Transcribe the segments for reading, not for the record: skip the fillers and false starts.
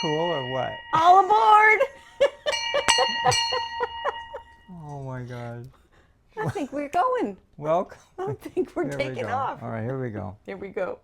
cool or what? All aboard! Oh my God. I think we're going. Welcome. I think we're Here we taking go. off. All right, here we go. Here we go.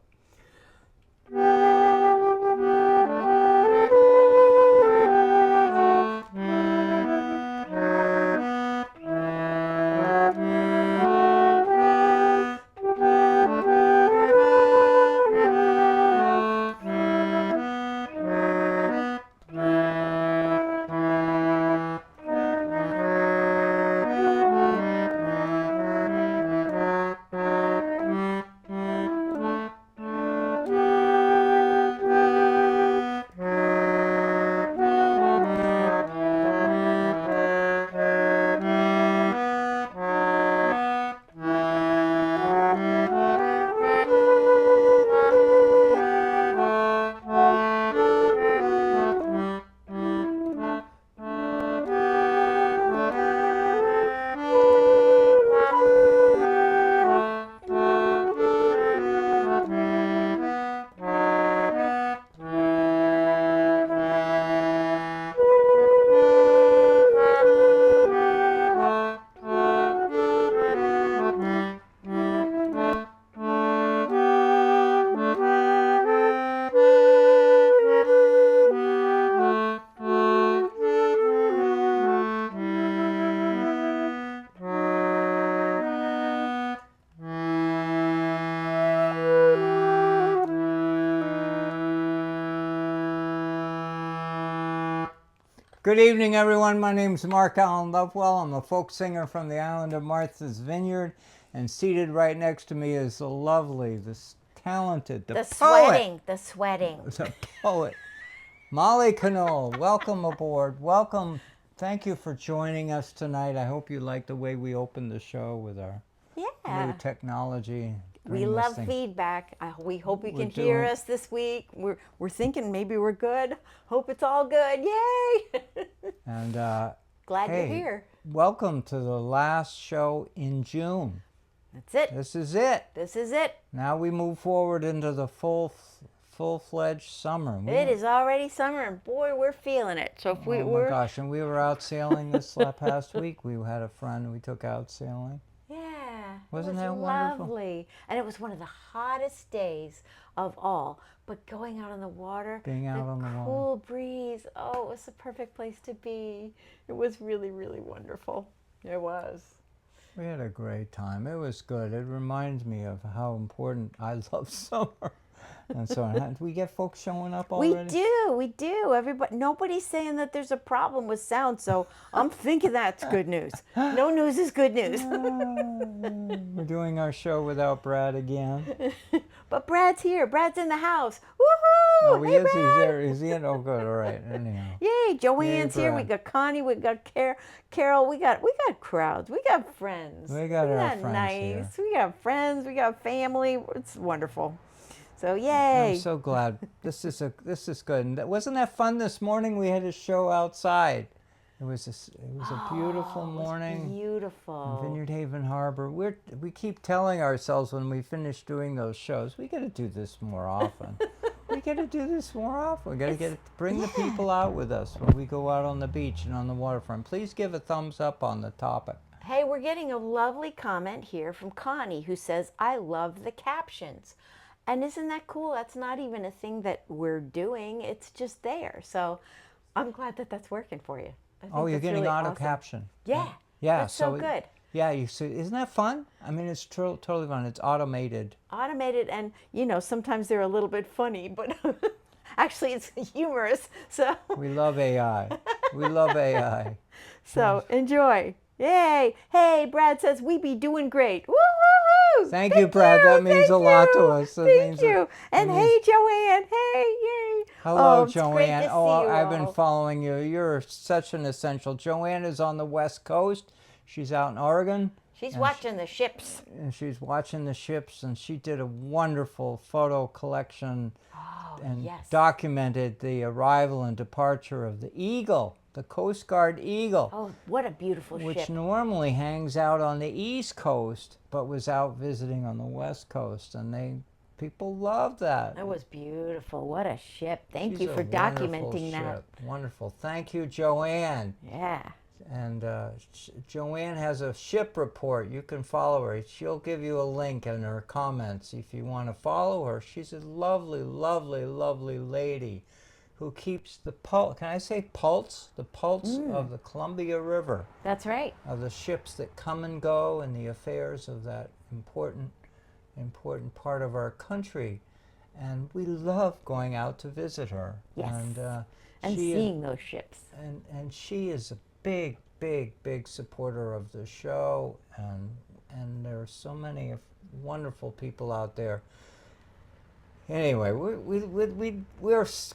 Good evening, everyone. My name is Mark Allen Lovewell. I'm a folk singer from the island of Martha's Vineyard, and seated right next to me is the lovely, the talented, the poet, The sweating. the poet, Molly Knoll. Welcome aboard. Welcome. Thank you for joining us tonight. I hope you like the way we opened the show with our new technology. We love feedback. We hope you can hear us this week. We're thinking maybe we're good. Hope it's all good. Yay! And glad you're here. Welcome to the last show in June. That's it. This is it. This is it. Now we move forward into the full-fledged summer. It is already summer, and boy, we're feeling it. So if oh my gosh! And we were out sailing this past week. We had a friend we took out sailing. Yeah, wasn't that wonderful? Lovely? And it was one of the hottest days of all. But going out on the water, being out on the water, cool breeze. Oh, it was the perfect place to be. It was really, really wonderful. It was. We had a great time. It was good. It reminds me of how important I love summer. And so on. Do we get folks showing up already? We do. Everybody, nobody's saying that there's a problem with sound, so I'm thinking that's good news. No news is good news. We're doing our show without Brad again. But Brad's here. Brad's in the house. Woohoo! Oh, he is. Brad. He's there. Is he in? Oh, good. All right. Anyhow. Yay! Joanne's here. We got Connie. We got Carol. We got crowds. We got friends. We got our friends nice? Here. We got friends. We got family. It's wonderful. So yay! I'm so glad. This is good. And wasn't that fun this morning? We had a show outside. It was a beautiful morning. Beautiful. In Vineyard Haven Harbor. We keep telling ourselves when we finish doing those shows, we got to do this more often. We got to do this more often. We got to bring the people out with us when we go out on the beach and on the waterfront. Please give a thumbs up on the topic. Hey, we're getting a lovely comment here from Connie who says, "I love the captions." And isn't that cool? That's not even a thing that we're doing. It's just there. So I'm glad that that's working for you. Oh, you're getting really auto awesome. caption. Yeah. Yeah. That's so good. Yeah, you see, isn't that fun? I mean, it's totally fun. It's automated. Automated, and sometimes they're a little bit funny, but actually it's humorous. So we love AI. We love AI. So enjoy. Yay! Hey, Brad says we be doing great. Woo-hoo-hoo! Thank you, Brad. That means a lot to us. Thank you. And hey, Joanne. Hey, yay. Hello, Joanne. I've been following you. You're such an essential. Joanne is on the West Coast. She's out in Oregon. She's watching the ships. And she's watching the ships, and she did a wonderful photo collection and documented the arrival and departure of the Eagle. The Coast Guard Eagle. Oh, what a beautiful ship. Which normally hangs out on the East Coast, but was out visiting on the West Coast. And People love that. That was beautiful. What a ship. Thank She's you a for wonderful documenting that. ship. Wonderful. Thank you, Joanne. Yeah. And Joanne has a ship report. You can follow her. She'll give you a link in her comments if you want to follow her. She's a lovely, lovely, lovely lady who keeps the pulse. Can I say pulse? The pulse of the Columbia River, That's right. of the ships that come and go, and the affairs of that important part of our country. And we love going out to visit her. Yes. And she seeing those ships. and she is a big, big supporter of the show, and there are so many wonderful people out there. Anyway, we're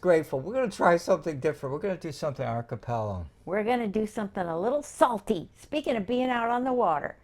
grateful. We're going to try something different. We're going to do something a cappella. We're going to do something a little salty. Speaking of being out on the water.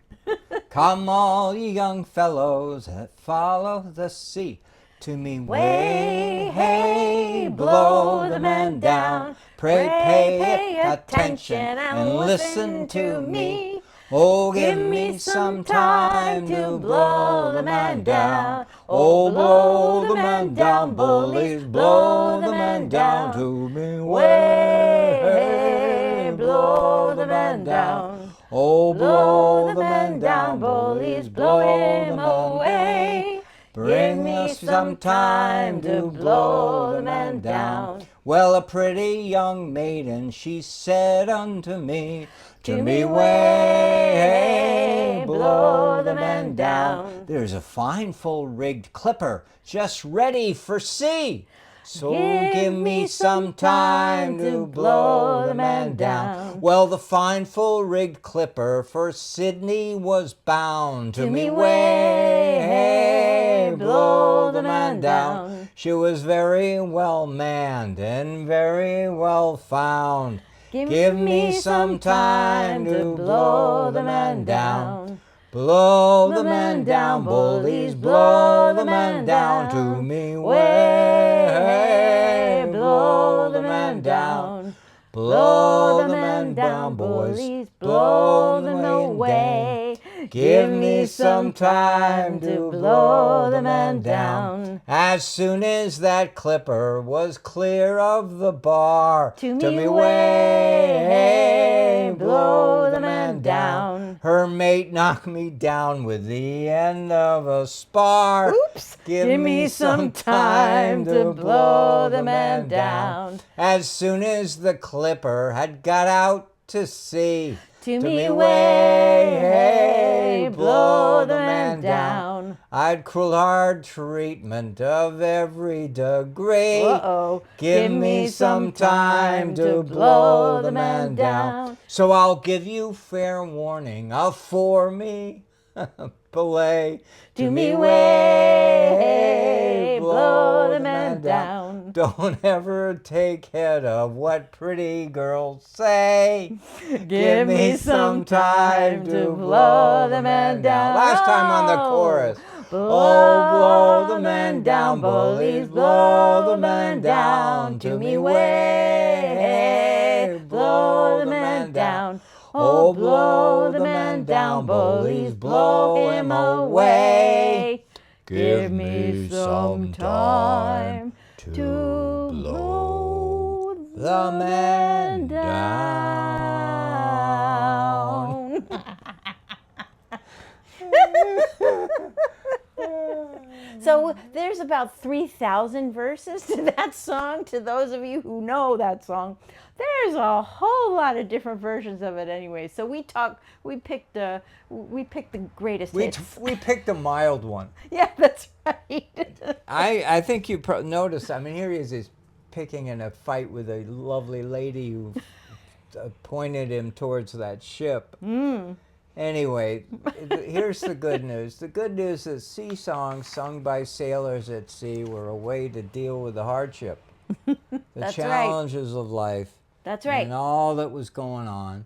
Come all ye young fellows that follow the sea. To me way, hey, blow the man down. Pray pay attention and listen to me. Oh, give me some time to blow the man down. Oh, blow the man down, bullies, blow the man down to me. Way, blow the man down. Oh, blow the man down, bullies, blow him away. Bring me some time to blow the man down. Well, a pretty young maiden, she said unto me, to me way, blow the man down. There's a fine full-rigged clipper just ready for sea. So give me some time to blow the man down. Well, the fine full-rigged clipper for Sydney was bound. To me way, blow the man down. She was very well manned and very well found. Give me some time to blow the man down. Blow the man down, bullies, blow the man down to me way. Blow the man down. Blow the man down, boys, blow them away. Give me some time to blow the man down. As soon as that clipper was clear of the bar, to me way, blow the man down. Her mate knocked me down with the end of a spar. Oops. Give me some time to blow the man down. As soon as the clipper had got out to sea, To me way, blow the man down. I'd cruel hard treatment of every degree. Uh-oh. Give me some time to blow the man down. So I'll give you fair warning of for me belay. To me way, blow the man down. Don't ever take heed of what pretty girls say. Give me some time to blow the man down. Last time on the chorus. Blow, Oh, blow the man down, bullies, blow the man down. To me way, blow the man down. Oh, blow the man down, bullies, blow him away. Give me some time to blow the man down. So there's about 3,000 verses to that song. To those of you who know that song, there's a whole lot of different versions of it anyway. So we picked the greatest hits. We picked a mild one. Yeah, that's right. I think you noticed. I mean, here he is. He's picking in a fight with a lovely lady who pointed him towards that ship. Anyway, here's the good news. The good news is sea songs sung by sailors at sea were a way to deal with the hardship, the That's challenges of life, That's right. and all that was going on.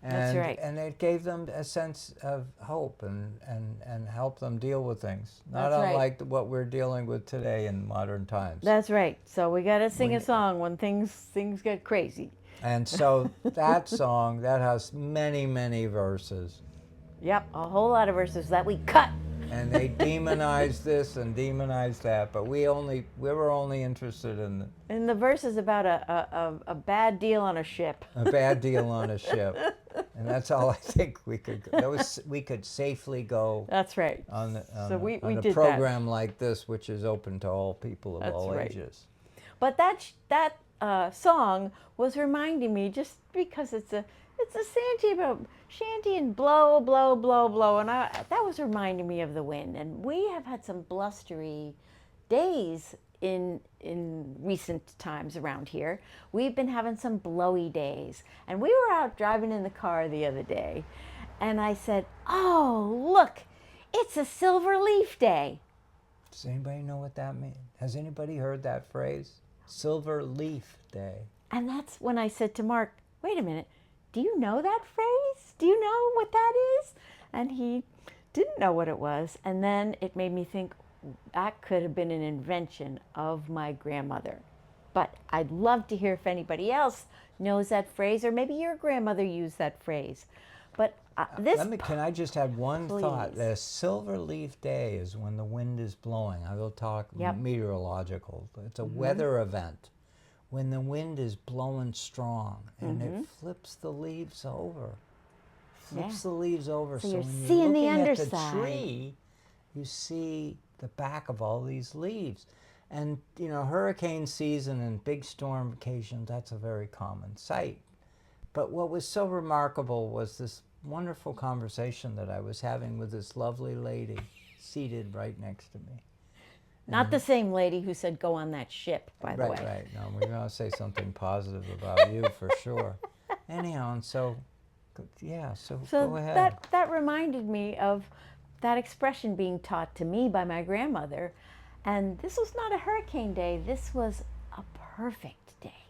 And, That's right. And it gave them a sense of hope and helped them deal with things. Not That's right. unlike what we're dealing with today in modern times. That's right. So we got to sing a song when things get crazy. And so that song, that has many, many verses. Yep, a whole lot of verses that we cut. and they demonized this and demonized that, but we were only interested in And the verse is about a bad deal on a ship. a bad deal on a ship, and that's all I think we could. We could safely go That's right. on So we on a did program like this, which is open to all people of That's all right. ages. But that song was reminding me, just because it's a shanty and blow, blow, blow, blow, and that was reminding me of the wind. And we have had some blustery days in recent times around here. We've been having some blowy days, and we were out driving in the car the other day, and I said, "Oh, look, it's a silver leaf day." Does anybody know what that means? Has anybody heard that phrase? Silver Leaf Day. And that's when I said to Mark, "Wait a minute, do you know that phrase? Do you know what that is?" And he didn't know what it was. And then it made me think that could have been an invention of my grandmother. But I'd love to hear if anybody else knows that phrase, or maybe your grandmother used that phrase. But Can I just add one thought? Please. The Silver Leaf Day is when the wind is blowing. I will talk Yep. meteorological. It's a weather event. When the wind is blowing strong and it flips the leaves over. Flips the leaves over. So So you're when seeing you're the looking at the underside. tree, you see the back of all these leaves. And, you know, hurricane season and big storm occasions, that's a very common sight. But what was so remarkable was this wonderful conversation that I was having with this lovely lady seated right next to me. not the same lady who said go on that ship, by the way. Right. No, we're going to say something positive about you for sure. Anyhow, and so, yeah, so go ahead. that reminded me of that expression being taught to me by my grandmother. And this was not a hurricane day. This was a perfect day,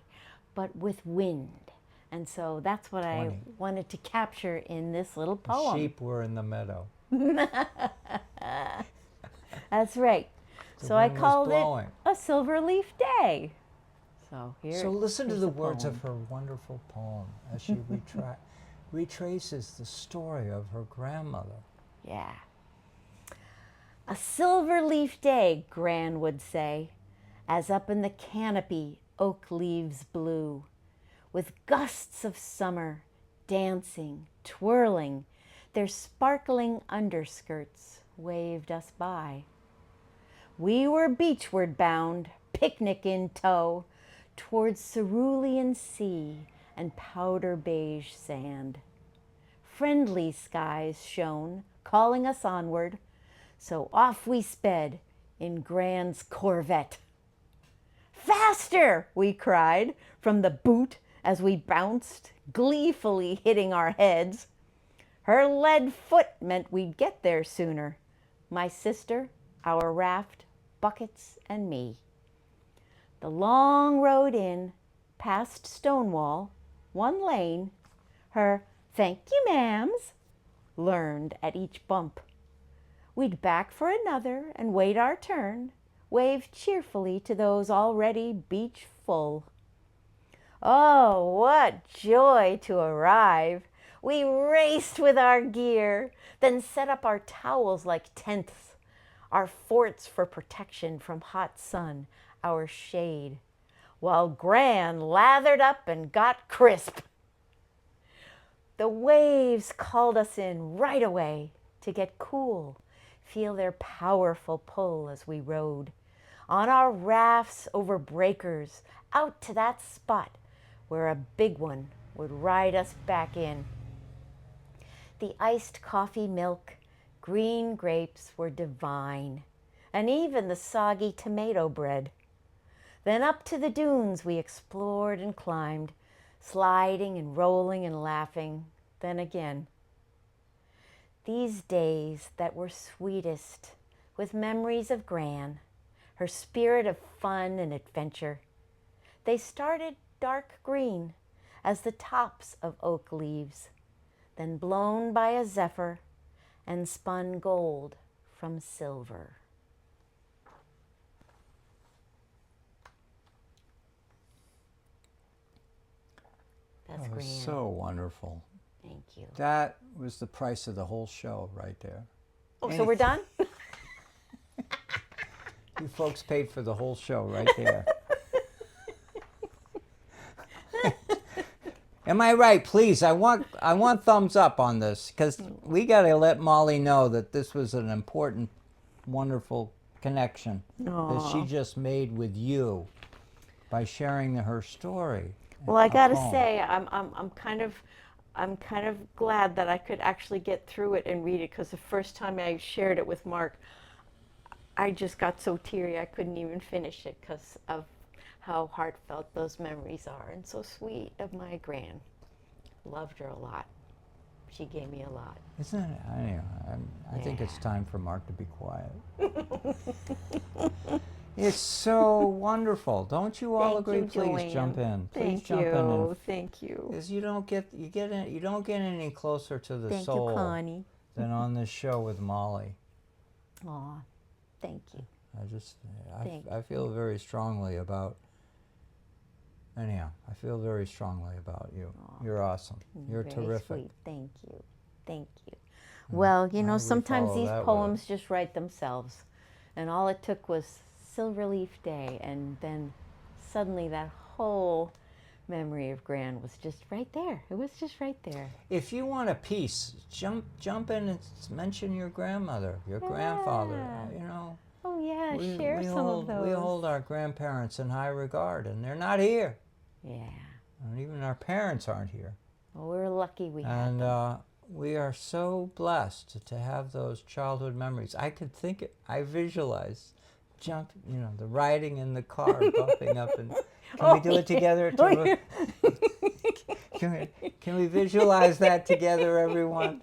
but with wind. And so that's what I Funny. wanted to capture in this little The poem. sheep were in the meadow. That's right. The So I wind was called it blowing. a silver leaf day. So So listen to here's the words poem. of her wonderful poem as she retraces the story of her grandmother. Yeah. A silver leaf day, Gran would say, as up in the canopy oak leaves blew, with gusts of summer dancing, twirling, their sparkling underskirts waved us by. We were beachward bound, picnic in tow, towards cerulean sea and powder beige sand. Friendly skies shone, calling us onward, so off we sped in Gran's Corvette. Faster, we cried from the boot as we bounced, gleefully hitting our heads. Her lead foot meant we'd get there sooner. My sister, our raft, buckets, and me. The long road in, past Stonewall, one lane, her "Thank you, ma'ams," learned at each bump. We'd back for another and wait our turn, wave cheerfully to those already beach full. Oh, what joy to arrive! We raced with our gear, then set up our towels like tents, our forts for protection from hot sun, our shade, while Gran lathered up and got crisp. The waves called us in right away to get cool, feel their powerful pull as we rode on our rafts over breakers out to that spot where a big one would ride us back in. The iced coffee milk, green grapes were divine, and even the soggy tomato bread. Then up to the dunes we explored and climbed, sliding and rolling and laughing, then again. These days that were sweetest, with memories of Gran, her spirit of fun and adventure, they started dark green as the tops of oak leaves, then blown by a zephyr and spun gold from silver. That's That was Gran. so wonderful. Thank you. That was the price of the whole show right there. Oh, so we're done? You folks paid for the whole show right there. Am I right? Please, I want thumbs up on this, because we got to let Molly know that this was an important, wonderful connection that she just made with you by sharing her story. Well, I gotta poem. say, I'm kind of glad that I could actually get through it and read it, because the first time I shared it with Mark, I just got so teary I couldn't even finish it because of how heartfelt those memories are, and so sweet of my gran. Loved her a lot. She gave me a lot. Isn't it? I think it's time for Mark to be quiet. It's so wonderful. Don't you all Thank agree? you, Please Joanne. jump in. Please Thank jump in. you. Thank you. Because you don't get any closer to the Thank you, soul Connie. than on this show with Molly. Aw, thank you. I feel very strongly about. Anyhow, I feel very strongly about you. You're awesome. You're Very terrific. sweet. Thank you. Thank you. Well, you know, we sometimes follow these that with poems just write themselves. And all it took was Silverleaf Day, and then suddenly that whole memory of Gran was just right there. It was just right there. If you want a piece, jump in and mention your grandmother, your grandfather. You know, Oh yeah, share some of those. we hold our grandparents in high regard, and they're not here. Yeah. And even our parents aren't here. Well, we're lucky we had And them. we are so blessed to have those childhood memories. I visualize the riding in the car, bumping up, and can we do it together? Can we visualize that together, everyone?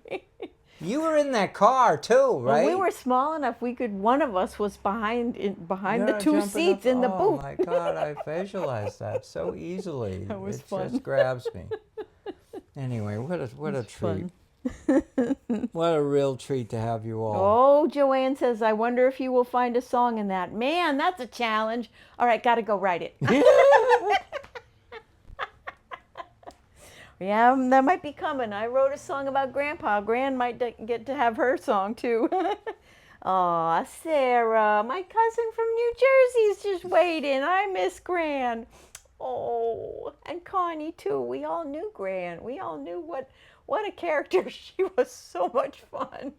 You were in that car too, right? Well, we were small enough. One of us was behind the two jumping seats up. in the Oh booth. my God, I visualized that so easily. That was it fun. just grabs me. Anyway, what a treat. What a real treat to have you all. Oh, Joanne says, I wonder if you will find a song in that. Man, that's a challenge. All right, got to go write it. Yeah, that might be coming. I wrote a song about Grandpa. Gran might get to have her song too. Aw, Sarah, my cousin from New Jersey's just waiting. I miss Gran. Oh, and Connie too. We all knew Gran. We all knew what a character she was. So much fun.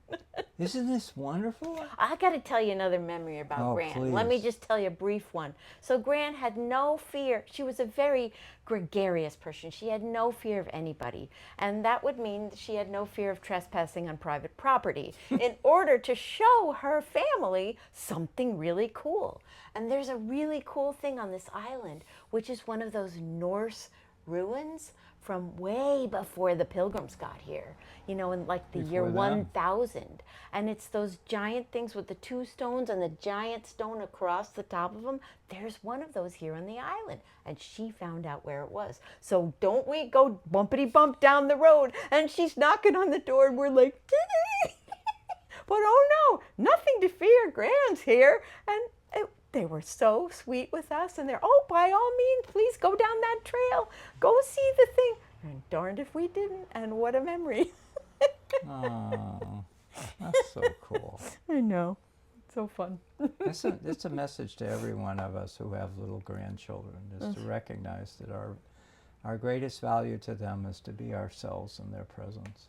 Isn't this wonderful? I got to tell you another memory about Gran. Let me please. just tell you a brief one. So Gran had no fear. She was a very gregarious person. She had no fear of anybody. And that would mean she had no fear of trespassing on private property in order to show her family something really cool. And there's a really cool thing on this island, which is one of those Norse ruins from way before the Pilgrims got here, you know, in like the year Before them. 1000. And it's those giant things with the two stones and the giant stone across the top of them. There's one of those here on the island. And she found out where it was. So don't we go bumpity bump down the road, and she's knocking on the door, and we're like, but oh no, nothing to fear. Gran's here. And they were so sweet with us, and they're, oh, by all means, please go down that trail. Go see the thing. And darned if we didn't, and what a memory. Oh, that's so cool. I know. It's so fun. It's a message to every one of us who have little grandchildren, is to recognize that our greatest value to them is to be ourselves in their presence.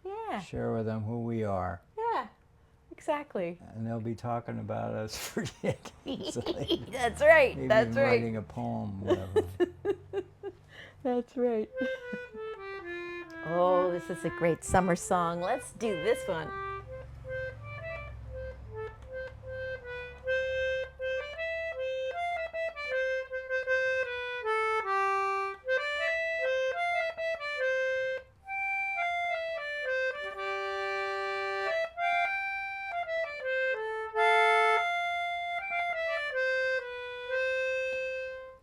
Yeah. Share with them who we are. Yeah. Exactly. And they'll be talking about us for decades. That's right. Maybe That's even right. writing a poem, whatever. That's right. Oh, this is a great summer song. Let's do this one.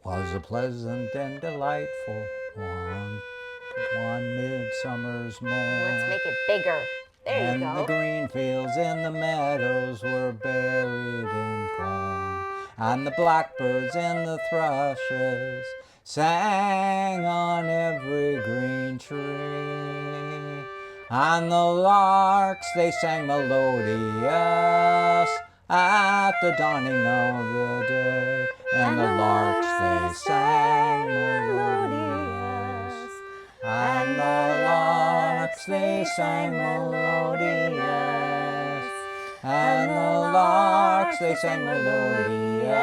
Was a pleasant and delightful one midsummer's morn. Let's make it bigger. There you And go. the green fields and the meadows were buried in corn. And the blackbirds and the thrushes sang on every green tree. And the larks, they sang melodious at the dawning of the day. And the larks they sang melodious, and the larks they sang melodious, and the larks they sang melodious,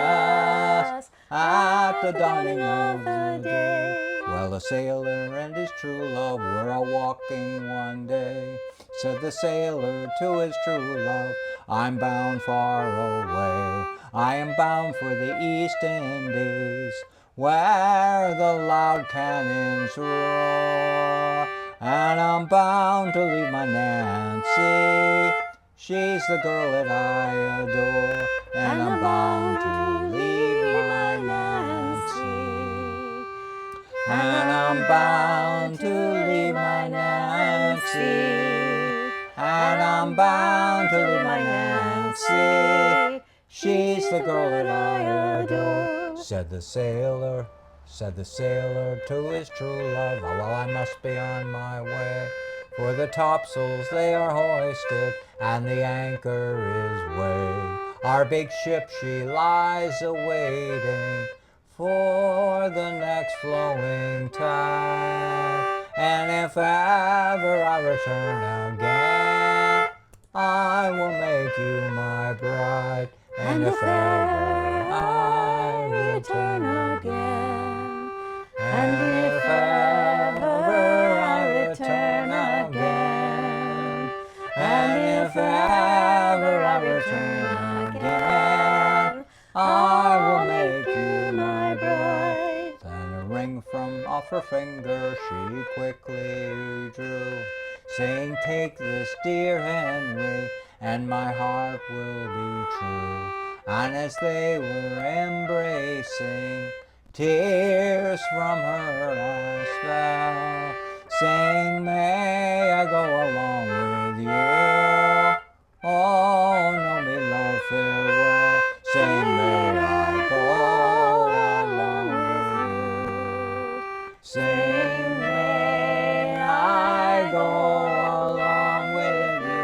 at the dawning of the day. Well, a sailor and his true love were a walking one day. Said the sailor to his true love, I'm bound far away. I am bound for the East Indies, where the loud cannons roar. And I'm bound to leave my Nancy, she's the girl that I adore. And I'm bound to leave my Nancy. And I'm bound to leave my Nancy. And I'm bound to leave my Nancy. She's the girl that I adore. Said the sailor to his true love, oh, well, I must be on my way. For the topsails they are hoisted, and the anchor is weighed. Our big ship she lies awaiting for the next flowing tide. And if ever I return again, I will make you my bride. And if ever I return again, and if ever I return again, and if ever I return again, I will make you my bride. Then a ring from off her finger she quickly drew, saying, take this, dear Henry, and my heart will be true. And as they were embracing, tears from her eyes fell, saying, may I go along with you? Oh, no, me love, farewell. Saying, may I go along with you? Saying, may I go along with you?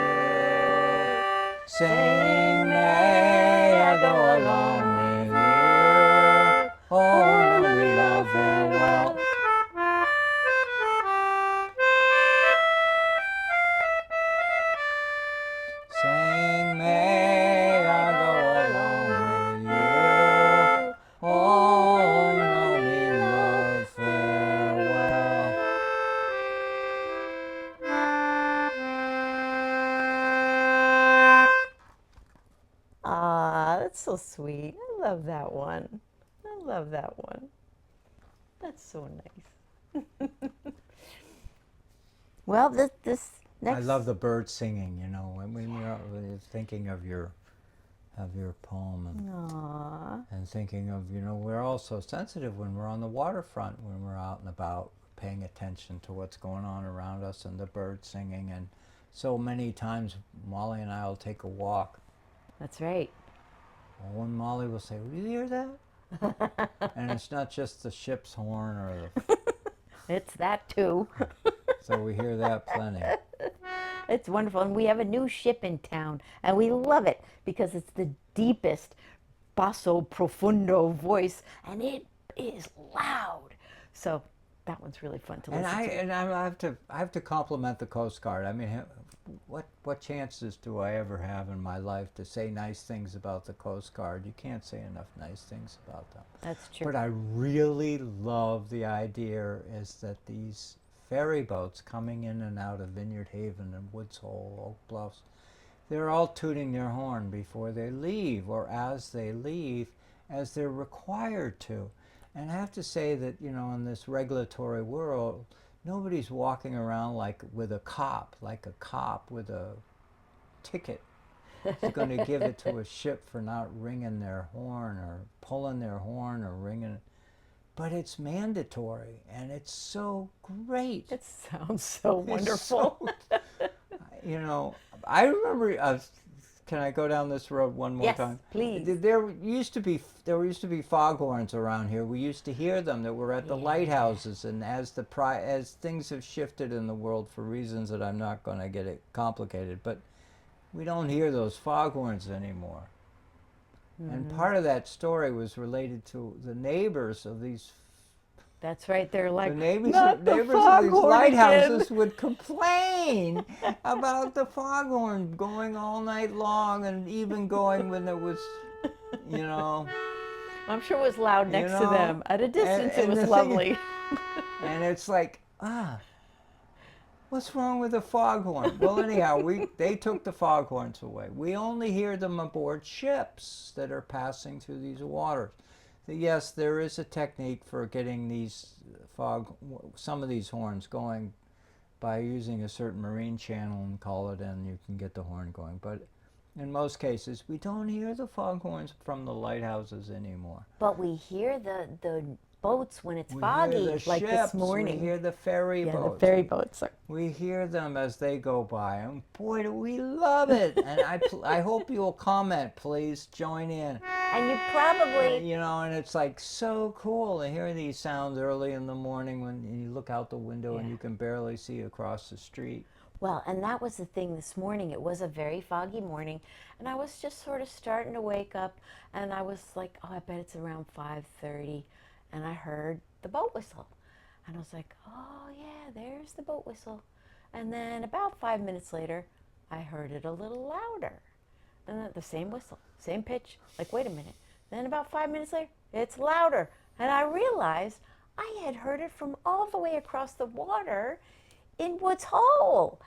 Saying, may I go along with you? Oh, no, me love, farewell. Saying, may I go along with you? Oh, no, me love, farewell. Ah, that's so sweet. I love that one. I love that one. That's so nice. Well, this next. I love the bird singing, you know, when you're thinking of your poem Aww. and thinking of, you know, we're all so sensitive when we're on the waterfront, when we're out and about, paying attention to what's going on around us and the birds singing. And so many times Molly and I will take a walk. That's right. Oh, and Molly will say, "Will you hear that?" And it's not just the ship's horn or the... It's that too. So we hear that plenty. It's wonderful. And we have a new ship in town, and we love it because it's the deepest basso profundo voice, and it is loud. So that one's really fun to listen to. And I have to compliment the Coast Guard. I mean, what chances do I ever have in my life to say nice things about the Coast Guard? You can't say enough nice things about them. That's true. But I really love the idea is that these ferry boats coming in and out of Vineyard Haven and Woods Hole, Oak Bluffs, they're all tooting their horn before they leave or as they leave, as they're required to. And I have to say that, you know, in this regulatory world, nobody's walking around like with a cop with a ticket. Is going to give it to a ship for not ringing their horn or pulling their horn or ringing it. But it's mandatory, and it's so great. It sounds so wonderful. So, you know, I remember. Can I go down this road one more time? Yes, please. There used to be foghorns around here. We used to hear them that were at the lighthouses, and as things have shifted in the world for reasons that I'm not going to get it complicated, but we don't hear those foghorns anymore. And part of that story was related to the neighbors of these. That's right. They're like, The neighbors, not the neighbors of these foghorn lighthouses again. would complain about the foghorn going all night long, and even going when there was, you know, I'm sure it was loud next to them. At a distance, it was the thing is- lovely. and it's like, what's wrong with the foghorn? Well, anyhow, they took the foghorns away. We only hear them aboard ships that are passing through these waters. Yes, there is a technique for getting these some of these horns going by using a certain marine channel and call it in. You can get the horn going, but in most cases, we don't hear the foghorns from the lighthouses anymore. But we hear the boats when it's We foggy, hear the like ships, this morning. we hear the ferry yeah, boats. the ferry boats are. We hear them as they go by, and boy, do we love it! And I hope you'll comment, please join in. And you probably, You know, and it's like so cool to hear these sounds early in the morning when you look out the window and you can barely see across the street. well, and that was the thing this morning. It was a very foggy morning, and I was just sort of starting to wake up, and I was like, oh, I bet it's around 5:30, and I heard the boat whistle. And I was like, oh, yeah, there's the boat whistle. And then about 5 minutes later, I heard it a little louder. And then the same whistle, same pitch. Like, wait a minute. Then about 5 minutes later, it's louder. And I realized I had heard it from all the way across the water in Woods Hole.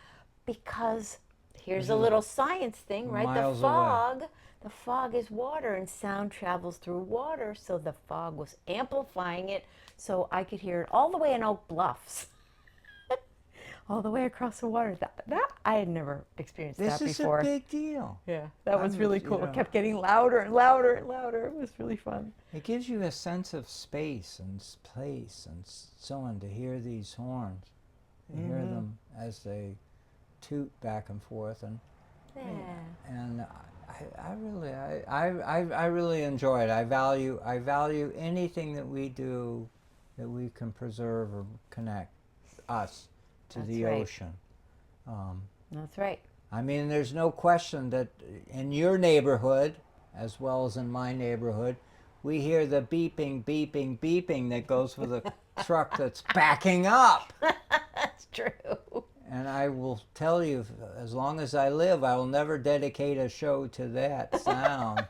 Because here's a little science thing, right? Miles away. The fog is water, and sound travels through water, so the fog was amplifying it, so I could hear it all the way in Oak Bluffs. All the way across the water. That I had never experienced This that is before. a big deal. Yeah, that was really cool. you know. It kept getting louder and louder and louder. It was really fun. It gives you a sense of space and place and so on to hear these horns, to hear them as they toot back and forth, and I really enjoy it. I value anything that we do that we can preserve or connect us to the right. ocean. That's right. I mean, there's no question that in your neighborhood, as well as in my neighborhood, we hear the beeping, beeping, beeping that goes with a truck that's backing up. That's true. And I will tell you, as long as I live, I will never dedicate a show to that sound.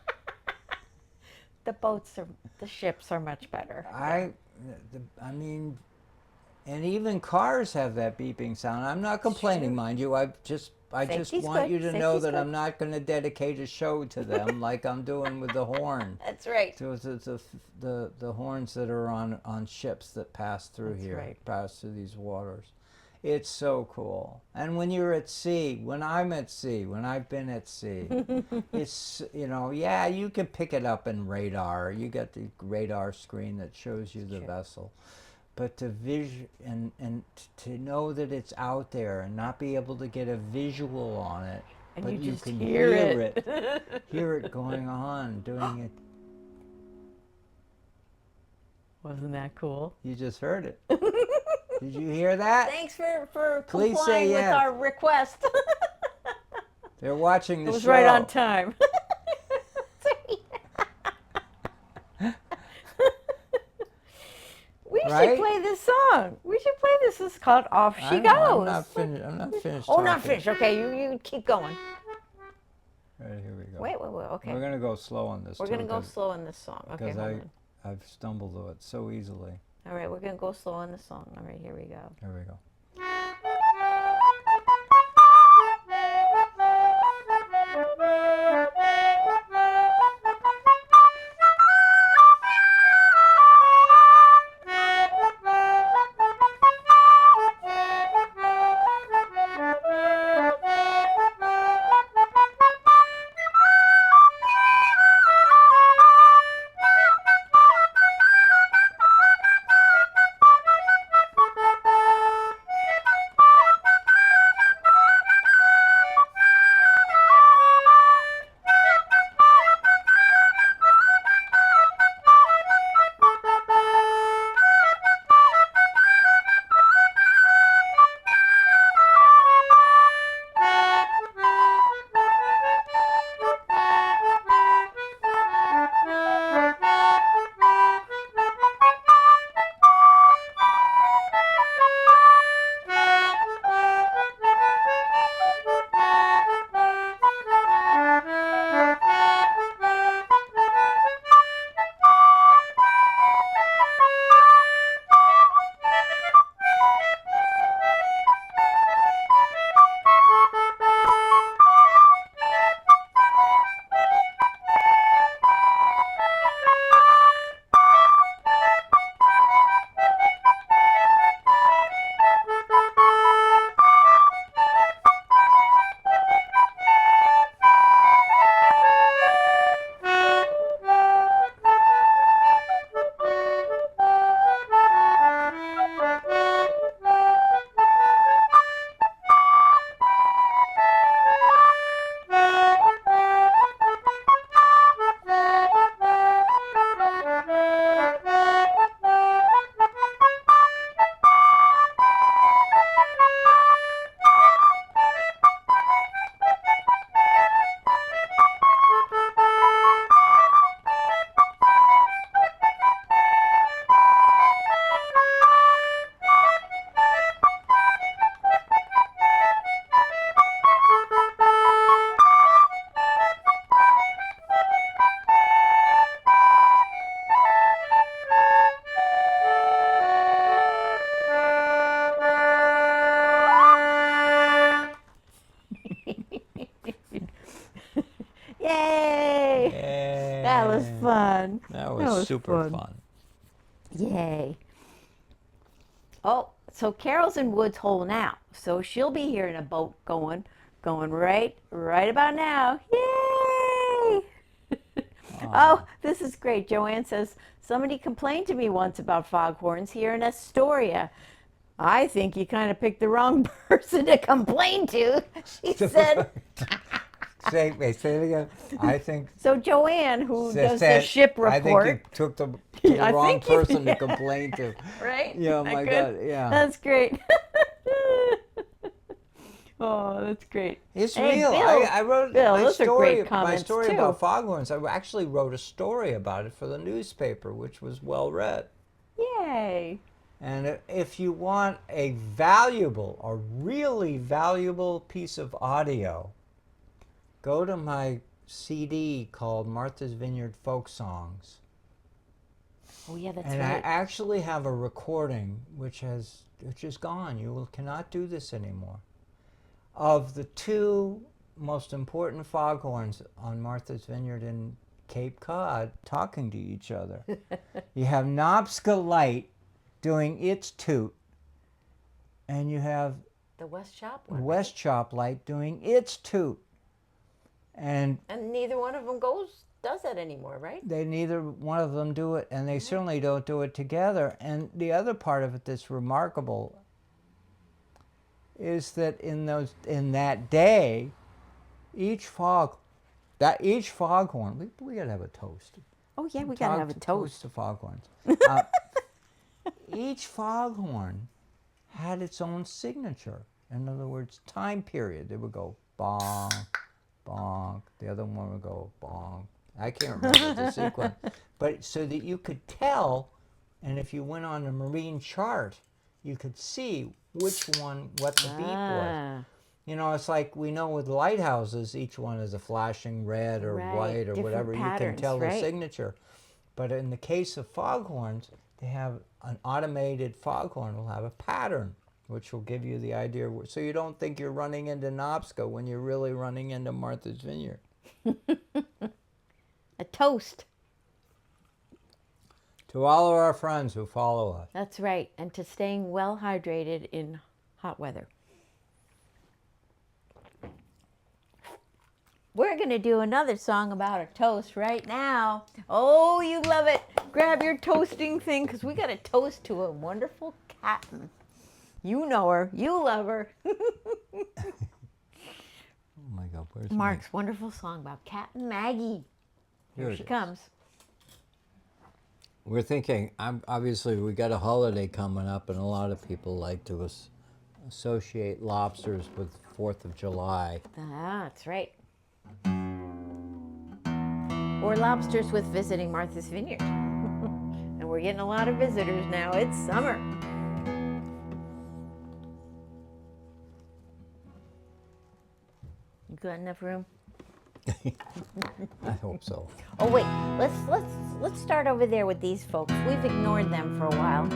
The ships are much better. I mean, and even cars have that beeping sound. I'm not complaining, mind you. I just Safety's want good. you to know Safety's that good. I'm not going to dedicate a show to them like I'm doing with the horn. That's right. So it's the horns that are on ships that pass through That's here, right. pass through these waters. It's so cool. And when you're at sea, when I'm at sea, when I've been at sea, it's, yeah, you can pick it up in radar. You got the radar screen that shows you the vessel. But to to know that it's out there and not be able to get a visual on it, And but you you just can hear it. hear it going on, doing it. Wasn't that cool? You just heard it. Did you hear that? Thanks for Please say complying with yes. our request. They're watching the It was show. right on time. We Right? should play this song. We should play this. It's called Off She I'm Goes. not finished. I'm not finished. Oh, not talking. finished. Okay, you keep going. All right, here we go. Wait. Okay. We're gonna go slow on this. We're too, going to go slow in this song. Okay, because hold on. I've stumbled to it so easily. All right, we're going to go slow on the song. All right, here we go. Here we go. Yay! That was fun. That was super fun. fun. Yay. Oh, so Carol's in Woods Hole now. So she'll be here in a boat going right about now. Yay! Oh, this is great. Joanne says, somebody complained to me once about foghorns here in Astoria. I think you kind of picked the wrong person to complain to, she said. Say it again. I think. So Joanne, who does the said, ship report. I think you took the I wrong think you- person to complain to. Right? Yeah, That my good? God, yeah. That's great. Oh, that's great. It's Hey, real. Bill, I wrote Bill, my those are story. great comments, my story too. about foghorns. I actually wrote a story about it for the newspaper, which was well read. Yay. And if you want a really valuable piece of audio, go to my CD called Martha's Vineyard Folk Songs. Oh, yeah, that's And right. I actually have a recording which is gone. Cannot do this anymore. Of the two most important foghorns on Martha's Vineyard in Cape Cod talking to each other. You have Nobska Light doing its toot, and you have The West Shop one. West Chop Light doing its toot. And And neither one of them does that anymore, right? they neither one of them do it, and they certainly don't do it together. And the other part of it that's remarkable is that in that day, each foghorn, we gotta have a toast. Oh, yeah, we got to have a toast. to foghorns. Each foghorn had its own signature. In other words, time period. They would go bonk, bonk. The other one would go bonk. I can't remember the sequence, but so that you could tell, and if you went on a marine chart, you could see what the beat was. You know, it's like we know with lighthouses, each one is a flashing red or Right, white or different whatever. You can patterns, tell the right. signature. But in the case of foghorns, they have an automated foghorn will have a pattern, which will give you the idea. So you don't think you're running into Nobska when you're really running into Martha's Vineyard. A toast. To all of our friends who follow us. That's right. And to staying well hydrated in hot weather. We're going to do another song about a toast right now. Oh, you love it. Grab your toasting thing because we got to toast to a wonderful captain. You know her. You love her. Oh my God, where's Mark's wonderful song about Captain Maggie. Here she comes. We're thinking, obviously, we got a holiday coming up, and a lot of people like to associate lobsters with 4th of July. That's right. Or lobsters with visiting Martha's Vineyard. And we're getting a lot of visitors now. It's summer. You got enough room? I hope so. Oh wait, let's start over there with these folks. We've ignored them for a while.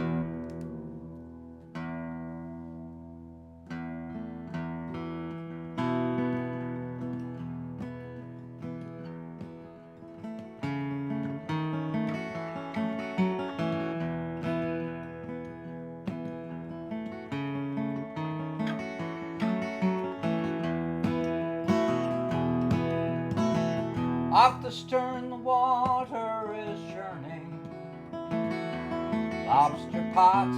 Off the stern the water is churning. Lobster pots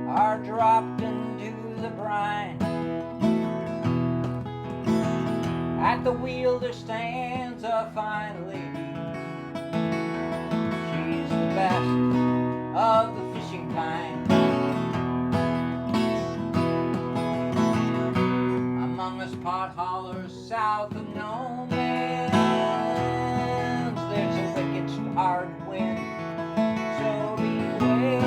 are dropped into the brine. At the wheel there stands a fine lady. She's the best of the fishing kind. Among us pot haulers south of no man's, there's a wicked hard wind, so beware.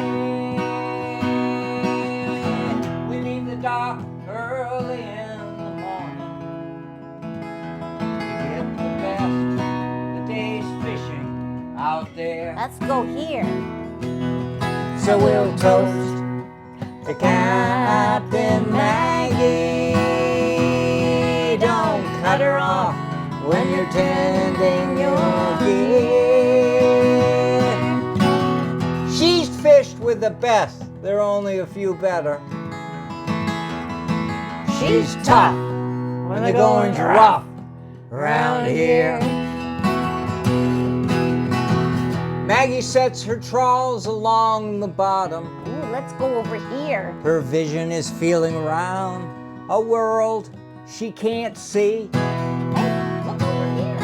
We leave the dock early in the morning to get the best the day's fishing out there. Let's go here. So we'll toast to Captain Maggie. Don't cut her off when you're tending your with the best. There are only a few better. She's tough when the going's rough around here. Maggie sets her trawls along the bottom. Ooh, let's go over here. Her vision is feeling round a world she can't see. Hey, look over here.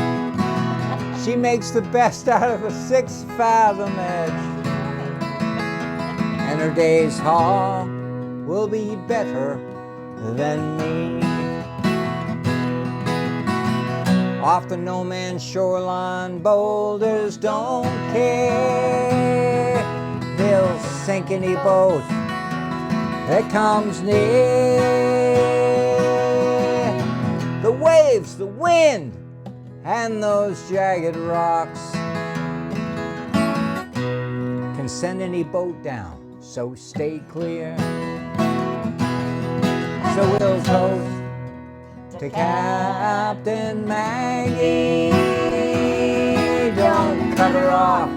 She makes the best out of a 6-fathom edge. And her day's haul will be better than me. Off the no man's shoreline, boulders don't care. They'll sink any boat that comes near. The waves, the wind, and those jagged rocks can send any boat down, so stay clear. So we'll toast to Captain Maggie. Don't cut her off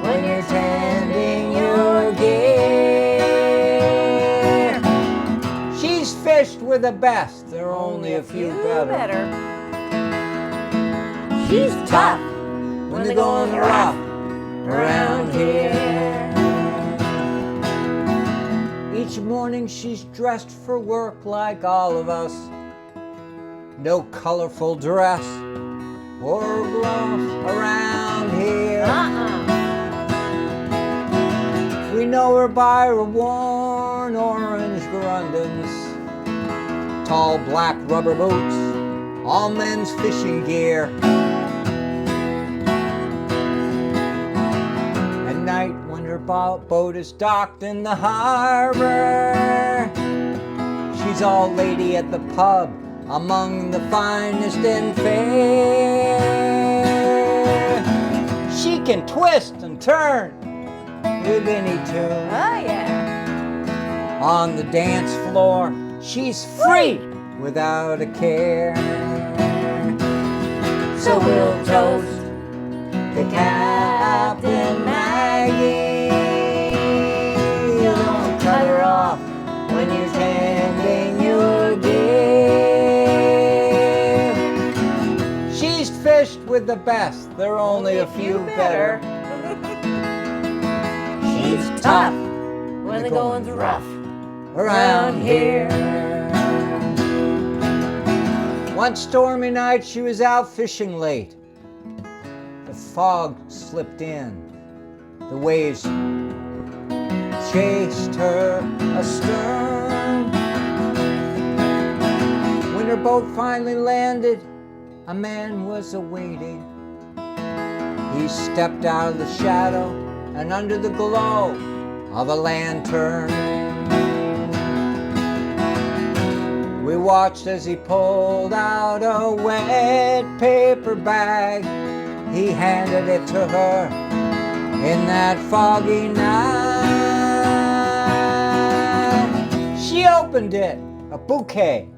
when you're tending your gear. She's fished with the best. There are only a few better. She's tough When the going's rough around here. Each morning she's dressed for work like all of us. No colorful dress or gloves around here. We know her by her worn orange Grundens, tall black rubber boots, all men's fishing gear. At night when her boat is docked in the harbor, she's all lady at the pub, among the finest and fair. She can twist and turn with any tune. Oh, yeah. On the dance floor, she's free without a care. So we'll toast to Captain Maggie. Don't cut her off when you're tending your gear. She's fished with the best. There are only a few better. She's tough when the going's rough around here. One stormy night she was out fishing late. The fog slipped in. The waves chased her astern. When her boat finally landed, a man was awaiting. He stepped out of the shadow and under the glow of a lantern. We watched as he pulled out a wet paper bag. He handed it to her in that foggy night. She opened it, a bouquet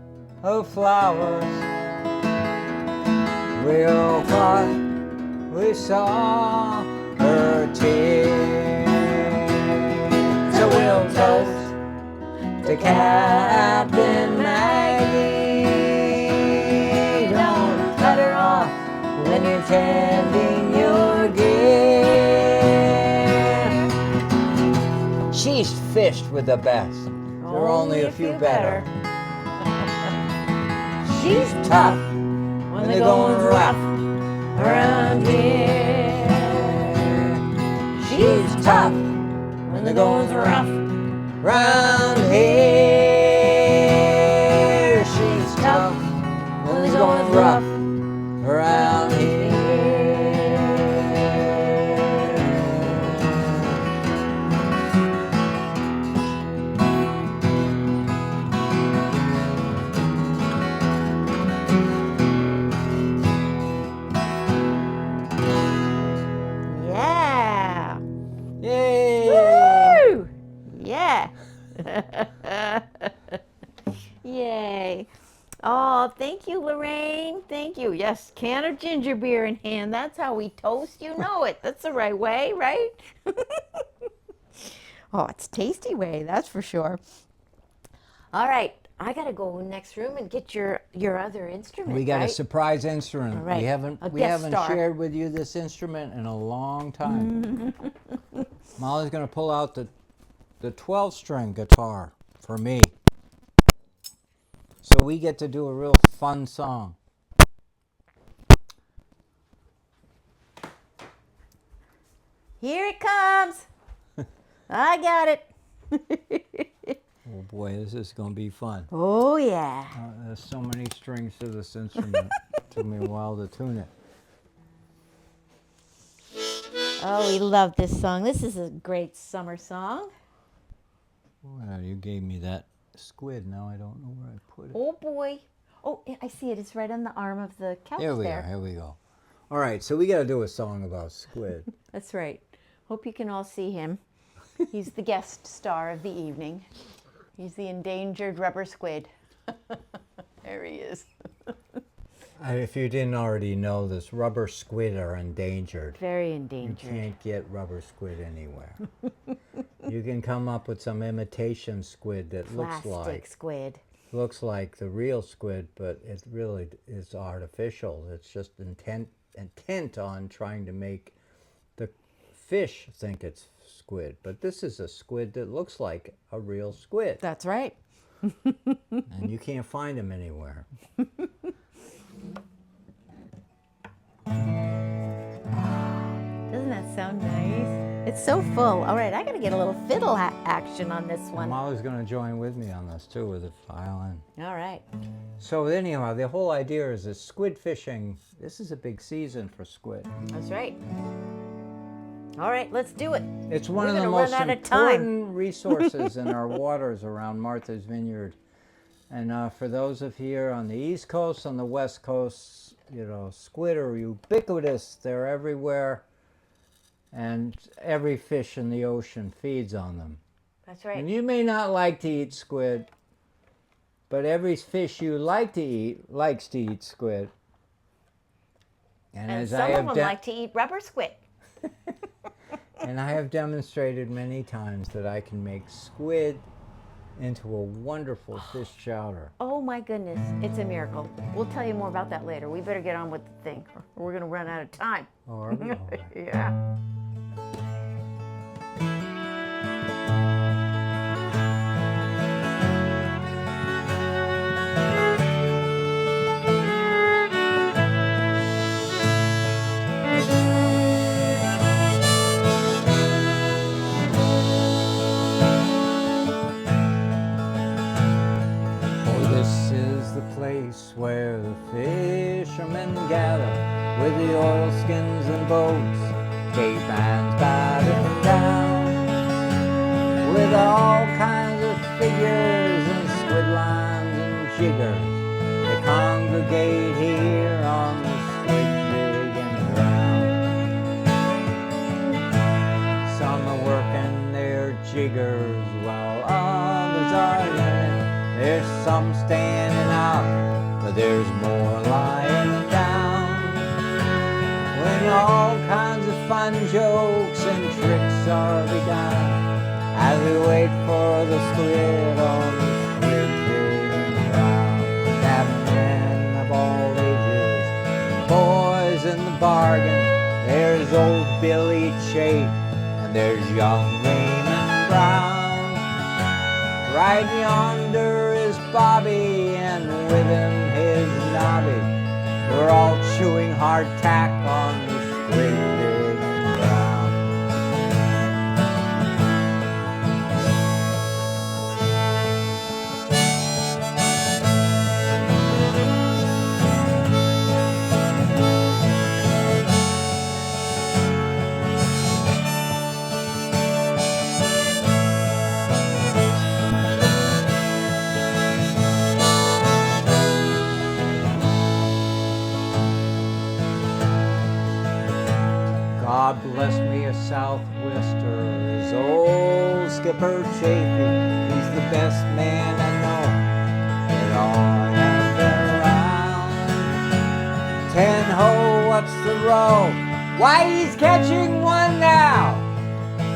of flowers. We all thought we saw her tears. So we'll toast to Captain Maggie. Don't cut her off when you're tending your gear. She's fished with the best. There are only a few better. She's tough when the going's rough around here. She's tough when the going's rough around here. She's tough when the going's rough around here. Yeah. Yay! Woo! Yeah. Yay. Oh, thank you, Lorraine. Thank you. Yes, can of ginger beer in hand. That's how we toast. You know it. That's the right way, right? Oh, it's tasty way, that's for sure. All right, I gotta go next room and get your other instrument. We got right? a surprise instrument. All right, We haven't a we guest haven't star. shared with you this instrument in a long time. Molly's gonna pull out the 12-string guitar for me. So we get to do a real fun song. Here it comes. I got it. Oh boy, this is gonna be fun. Oh yeah. There's so many strings to this instrument. It took me a while to tune it. Oh, we love this song. This is a great summer song. Well, you gave me that squid. Now I don't know where I put it. Oh boy. Oh, I see it. It's right on the arm of the couch Here we there. are. Here we go. All right, so we got to do a song about squid. That's right. Hope you can all see him. He's the guest star of the evening. He's the endangered rubber squid. There he is. If you didn't already know this, rubber squid are endangered. Very You endangered. can't get rubber squid anywhere. You can come up with some imitation squid that Plastic squid. looks like the real squid, but it really is artificial. It's just intent on trying to make the fish think it's squid. But this is a squid that looks like a real squid, That's right. and you can't find them anywhere. Doesn't that sound nice? It's so full. All right, I got to get a little fiddle action on this one. Molly's going to join with me on this too with the violin. All right. So anyhow, the whole idea is that squid fishing, this is a big season for squid. That's right. All right, let's do it. It's one of We're the gonna most run out of time. important resources in our waters around Martha's Vineyard. And for those of you here on the East Coast, on the West Coast, you know, squid are ubiquitous. They're everywhere. And every fish in the ocean feeds on them. That's right. And you may not like to eat squid, but every fish you like to eat likes to eat squid. And some of them like to eat rubber squid. And I have demonstrated many times that I can make squid into a wonderful fish chowder. Oh my goodness, it's a miracle. We'll tell you more about that later. We better get on with the thing, or we're going to run out of time. Oh, are we? All right. Yeah. Oh, this is the place where the fishermen gather with the oilskins and boats, cape hands battened down, with all kinds of figures and squid lines and jiggers. They congregate here on the squid jigging ground. Some are working their jiggers while others are learning. There's some standing up, but there's more lying down. When all kinds of fun jokes and tricks are begun, as we wait for the squid on the squid jigging ground. Captain of all ages, boys in the bargain. There's old Billy Chait, and there's young Raymond Brown. Right yonder is Bobby, and with him his nobby. We're all chewing hardtack on the squid digging ground. God bless me a southwester, is old Skipper Chafee. He's the best man I know that all have been around. 10-ho, what's the row? Why, he's catching one now.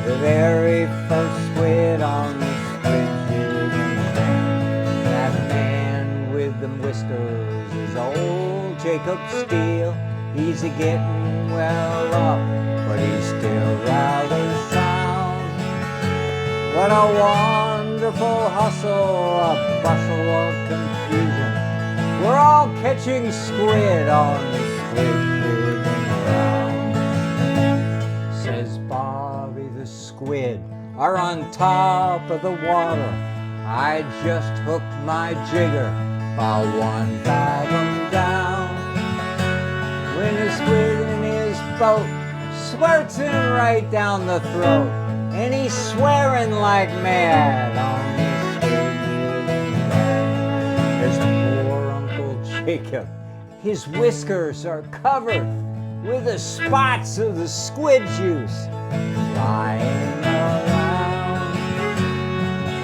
The very first squid on the squid jigging ground. That man with the whiskers is old Jacob Steele. He's a getting well up, but he's still rather sound. What a wonderful hustle, a bustle of confusion. We're all catching squid on the squid jigging ground. Says Bobby the squid are on top of the water. I just hooked my jigger about 1 fathom down. When the squid in his boat squirts him right down the throat, and he's swearing like mad on the squid jigging ground. There's poor Uncle Jacob. His whiskers are covered with the spots of the squid juice flying around.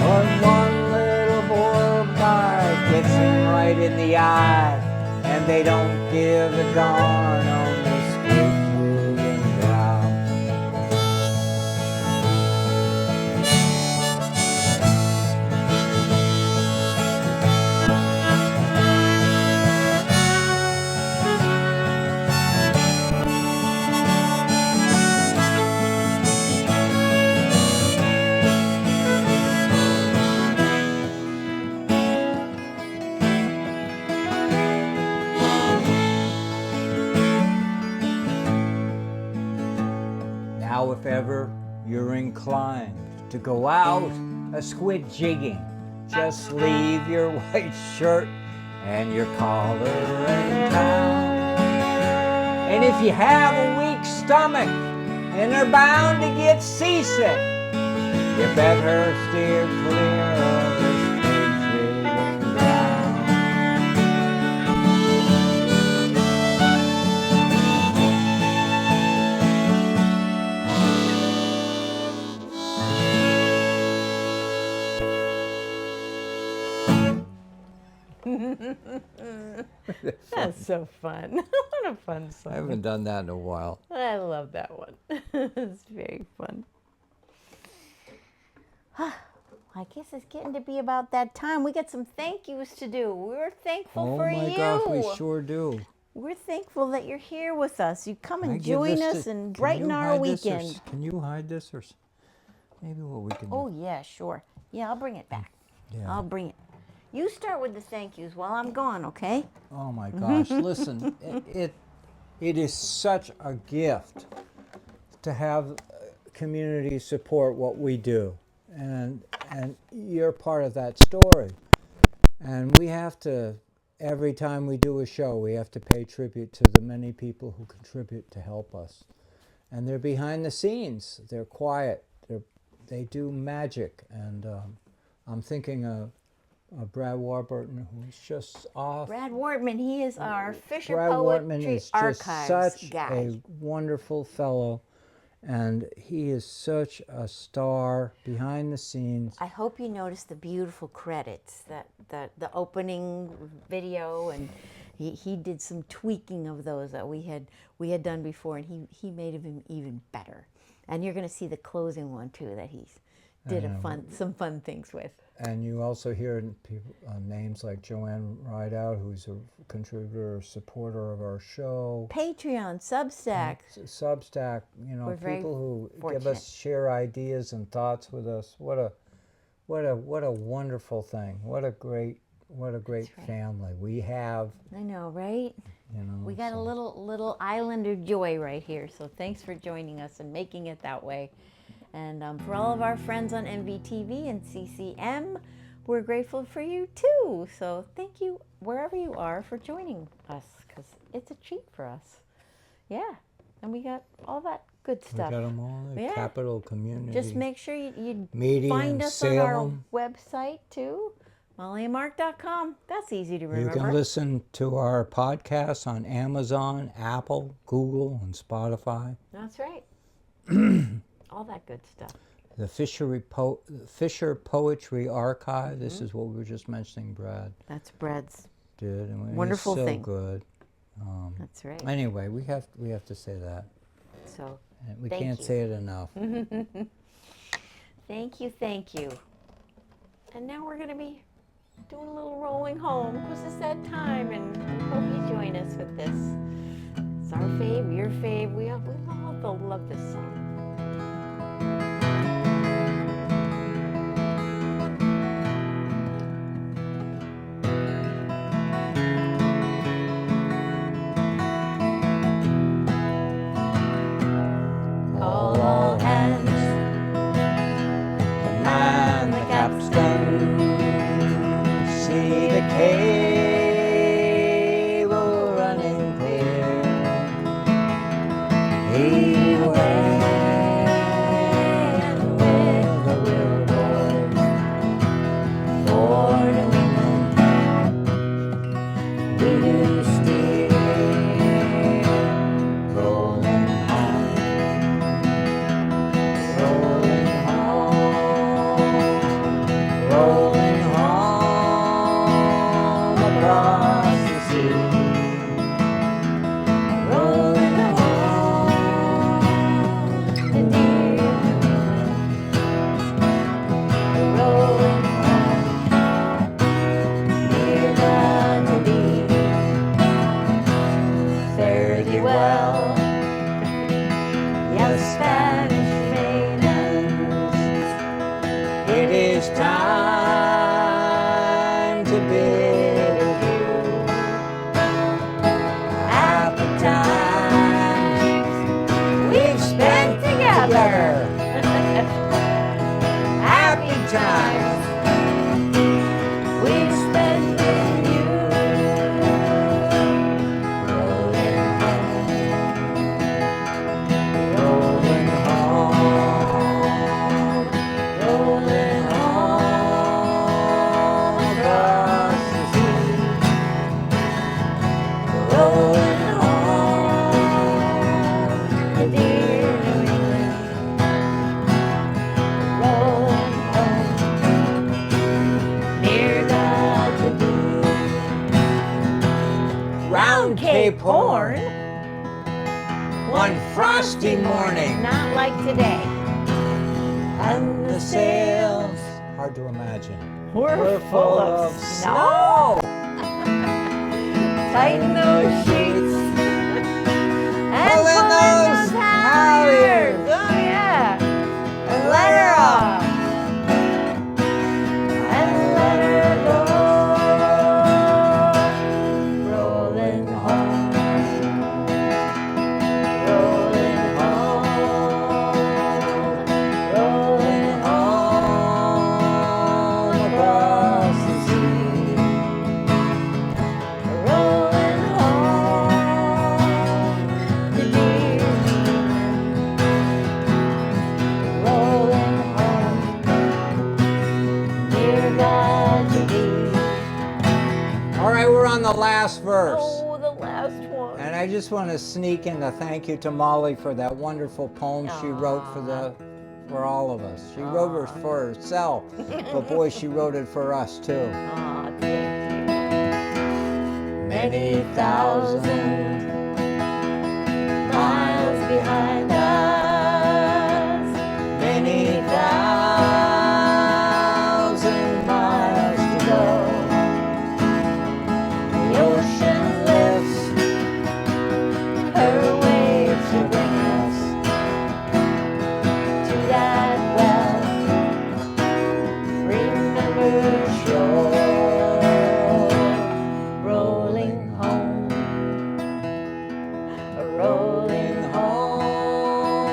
But one little boiled bite gets him right in the eye, and they don't give a darn on the squid jigging ground. Now, if ever you're inclined to go out a squid jigging, just leave your white shirt and your collar in town. And if you have a weak stomach and are bound to get seasick, you better steer clear of the squid jigging ground. That's so fun. What a fun song. I haven't done that in a while. I love that one. It's very fun. I guess it's getting to be about that time. We got some thank yous to do. We're thankful Oh for my you. gosh, we sure do. We're thankful that you're here with us. You come I and give join this us to- and can brighten you our hide this or weekend. can you hide this or maybe what we can do? Oh, yeah, sure. Yeah, I'll bring it back. Yeah. I'll bring it. You start with the thank yous while I'm gone, okay? Oh my gosh! Listen, it is such a gift to have community support what we do, and you're part of that story. And we have to, every time we do a show, we have to pay tribute to the many people who contribute to help us. And they're behind the scenes. They're quiet. They do magic. And I'm thinking of Brad Warburton, who's just off. Brad Wortman, he is our Fisher Brad Wortman Poetry is just Archives such guy. a wonderful fellow, and he is such a star behind the scenes. I hope you noticed the beautiful credits, that the opening video, and he did some tweaking of those that we had done before, and he made them even better. And you're going to see the closing one too that he's did some fun things with. And you also hear people, names like Joanne Rideout, who's a contributor, supporter of our show. Patreon, Substack. Substack, We're very people who give fortunate. us, share ideas and thoughts with us. What a wonderful thing. What a great right. family we have. I know, right? We got so- a little island of joy right here. So thanks for joining us and making it that way. And for all of our friends on MVTV and CCM, we're grateful for you too. So thank you wherever you are for joining us, because it's a treat for us. Yeah, and we got all that good We stuff. got them all. The Yeah. Capital Community. Just make sure you Media find in us on our Salem. website too, mollyandmark.com. That's easy to You remember. can listen to our podcasts on Amazon, Apple, Google, and Spotify. That's right. All that good stuff. The Fisher Poetry Archive. This is what we were just mentioning. Brad That's Brad's. did, and it's Wonderful so thing. good. That's right. Anyway, we have to say that. So And we Thank can't you. say it enough. Thank you, thank you. And now we're going to be doing a little rolling home because it's that time, and we hope you join us with this. It's our fave, your fave. We all love this song. Call all hands, Man the capstan, see the cable running clear. He away and with the wheelboard for New England we do steer, rolling home, rolling home, rolling home across the sea, rolling home the dear rolling home near God to be. Fare thee well, yes, Spanish maidens, it is time to bid adieu. Happy times we've spent together, happy times we've spent with you. Rolling home, rolling home across the sea, rolling home to dear New England, rolling home near God to be. Round Cape Horn, one frosty morning, not like today, and the sails, hard to imagine, were full of snow. Tighten those sheets and Pull in those halyards. Oh yeah, and let her off and let her go. Rolling home, rolling home, rolling home across the sea, rolling home to dear England, rolling home near God to be. All right, we're on the last verse. Oh, the last one. And I just want to sneak in a thank you to Molly for that wonderful poem she wrote for all of us. She wrote it for herself, but boy, she wrote it for us too. Aw, thank you. Many thousand miles behind us, many thousand miles to go. the ocean lifts her waves to bring us to that well remembered shore, rolling home, rolling home,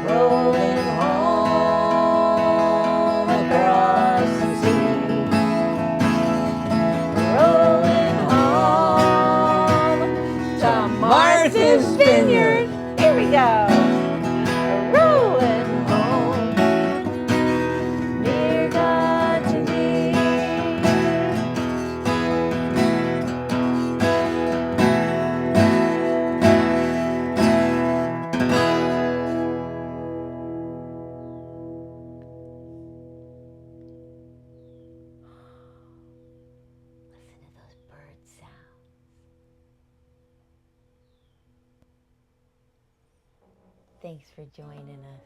rolling home across the sea, rolling home to Martha's Vineyard. Here we go. Rolling home near God to be. Listen to those bird sounds. Thanks for joining us.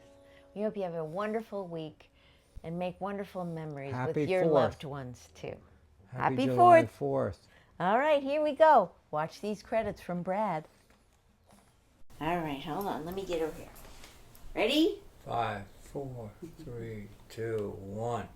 We hope you have a wonderful week and make wonderful memories Happy with your 4th. loved ones, too. Happy July 4th. 4th. All right, here we go. Watch these credits from Brad. All right, hold on. Let me get over here. Ready? 5, 4, 3, 2, 1.